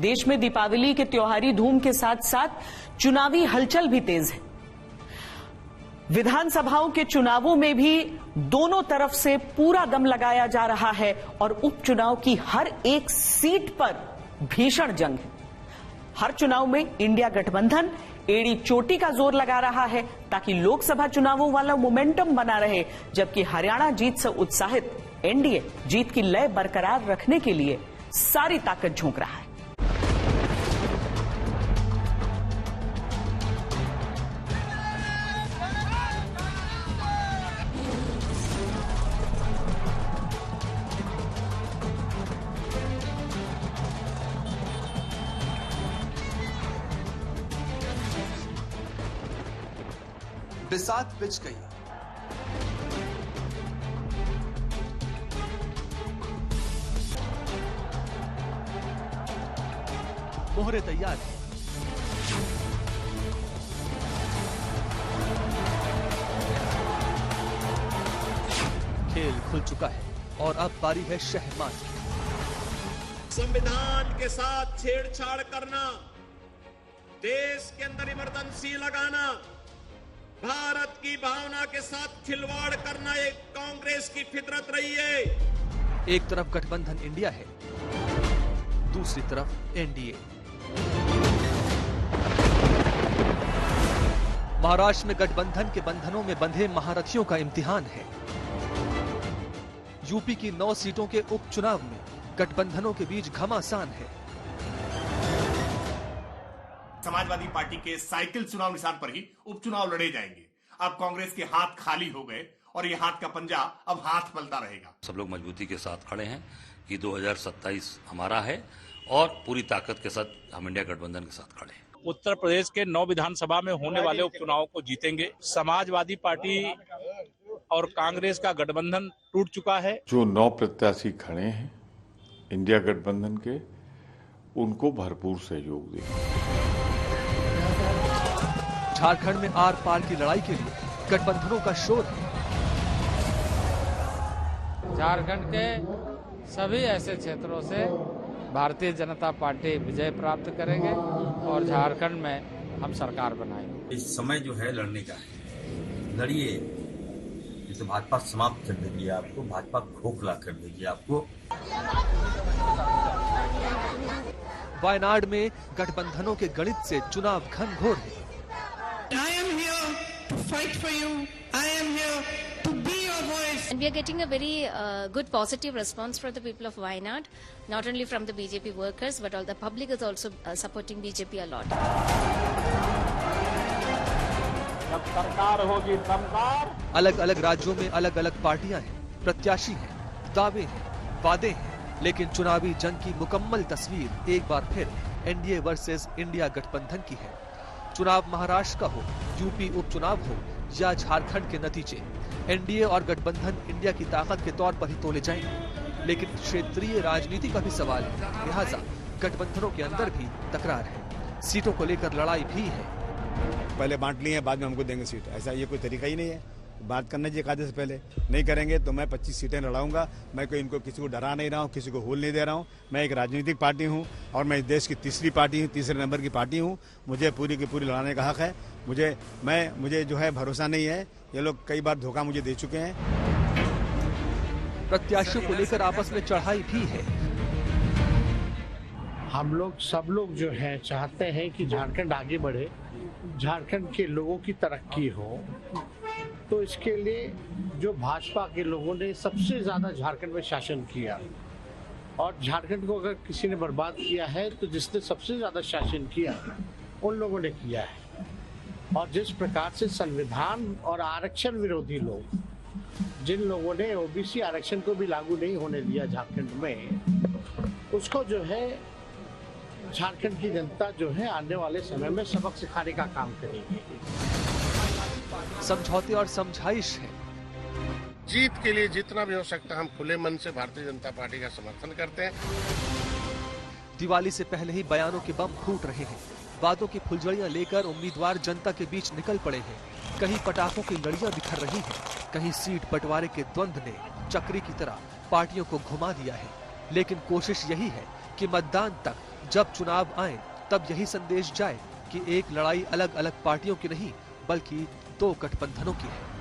देश में दीपावली के त्योहारी धूम के साथ साथ चुनावी हलचल भी तेज है। विधानसभाओं के चुनावों में भी दोनों तरफ से पूरा दम लगाया जा रहा है और उपचुनाव की हर एक सीट पर भीषण जंग है। हर चुनाव में इंडिया गठबंधन एड़ी चोटी का जोर लगा रहा है ताकि लोकसभा चुनावों वाला मोमेंटम बना रहे, जबकि हरियाणा जीत से उत्साहित एनडीए जीत की लय बरकरार रखने के लिए सारी ताकत झोंक रहा है। बिसात बिछ गई। मोहरे तैयार हैं। खेल खुल चुका है और अब बारी है शहमाज की। संविधान के साथ छेड़छाड़ करना, देश के अंदर इमरजेंसी लगाना, भारत की भावना के साथ खिलवाड़ करना एक कांग्रेस की फितरत रही है। एक तरफ गठबंधन इंडिया है, दूसरी तरफ एनडीए। महाराष्ट्र में गठबंधन के बंधनों में बंधे महारथियों का इम्तिहान है। यूपी की 9 सीटों के उपचुनाव में गठबंधनों के बीच घमासान है। समाजवादी पार्टी के साइकिल चुनाव निशान पर ही उपचुनाव लड़े जाएंगे। अब कांग्रेस के हाथ खाली हो गए और ये हाथ का पंजा अब हाथ पलटा रहेगा। सब लोग मजबूती के साथ खड़े हैं कि 2027 हमारा है और पूरी ताकत के साथ हम इंडिया गठबंधन के साथ खड़े हैं। उत्तर प्रदेश के 9 विधानसभा में होने वाले उपचुनाव को जीतेंगे। समाजवादी पार्टी और कांग्रेस का गठबंधन टूट चुका है। जो 9 प्रत्याशी खड़े हैं इंडिया गठबंधन के, उनको भरपूर सहयोग देंगे। झारखंड में आर पार की लड़ाई के लिए गठबंधनों का शोर है। झारखंड के सभी ऐसे क्षेत्रों से भारतीय जनता पार्टी विजय प्राप्त करेंगे और झारखंड में हम सरकार बनाएंगे। इस समय जो है लड़ने का है, लड़िए। तो भाजपा समाप्त कर देगी आपको, भाजपा खोखला कर देगी आपको। वायनाड में गठबंधनों के गणित से चुनाव घनघोर है। I am here to fight for you. I am here to be your voice. And we are getting a very good positive response from the people of Wayanad, not only from the BJP workers, but all the public is also supporting BJP a lot. जब सरकार होगी सरकार। अलग अलग राज्यों में अलग अलग पार्टियां हैं, प्रत्याशी हैं, दावे हैं, वादे हैं, लेकिन चुनावी जंग की मुकम्मल तस्वीर एक बार फिर एनडीए वर्सेस इंडिया गठबंधन की है। चुनाव महाराष्ट्र का हो, यूपी उपचुनाव हो या झारखंड के नतीजे, एनडीए और गठबंधन इंडिया की ताकत के तौर पर ही तोले जाएंगे। लेकिन क्षेत्रीय राजनीति का भी सवाल है, लिहाजा गठबंधनों के अंदर भी तकरार है, सीटों को लेकर लड़ाई भी है। पहले बांट लिए, बाद में हमको देंगे सीट, ऐसा ये कोई तरीका ही नहीं है। बात करना चाहिए कायदे से पहले। नहीं करेंगे तो मैं 25 सीटें लड़ाऊंगा। मैं कोई इनको किसी को डरा नहीं रहा हूँ, किसी को होल नहीं दे रहा हूँ। मैं एक राजनीतिक पार्टी हूँ और मैं इस देश की तीसरी पार्टी हूँ, तीसरे नंबर की पार्टी हूँ। मुझे पूरी की पूरी लड़ाने का हक है। मुझे जो है भरोसा नहीं है। ये लोग कई बार धोखा मुझे दे चुके हैं। प्रत्याशियों को लेकर आपस में चढ़ाई भी है। हम लोग सब लोग जो है चाहते हैं कि झारखंड आगे बढ़े, झारखंड के लोगों की तरक्की हो। तो इसके लिए जो भाजपा के लोगों ने सबसे ज्यादा झारखंड में शासन किया, और झारखंड को अगर किसी ने बर्बाद किया है तो जिसने सबसे ज्यादा शासन किया उन लोगों ने किया है। और जिस प्रकार से संविधान और आरक्षण विरोधी लोग, जिन लोगों ने ओबीसी आरक्षण को भी लागू नहीं होने दिया झारखंड में, उसको जो है झारखंड की जनता जो है आने वाले समय में सबक सिखाने का काम करेगी। समझौते और समझाइश है। जीत के लिए जितना भी हो सकता है हम खुले मन से भारतीय जनता पार्टी का समर्थन करते हैं। दिवाली से पहले ही बयानों के बम फूट रहे हैं, वादों की फुलझड़ियां लेकर उम्मीदवार जनता के बीच निकल पड़े हैं। कहीं पटाखों की लड़ियां बिखर रही हैं, कहीं सीट बंटवारे के द्वंद्व ने चक्री की तरह पार्टियों को घुमा दिया है। लेकिन कोशिश यही है कि मतदान तक जब चुनाव आए तब यही संदेश जाए कि एक लड़ाई अलग अलग पार्टियों की नहीं बल्कि दो गठबंधनों की है।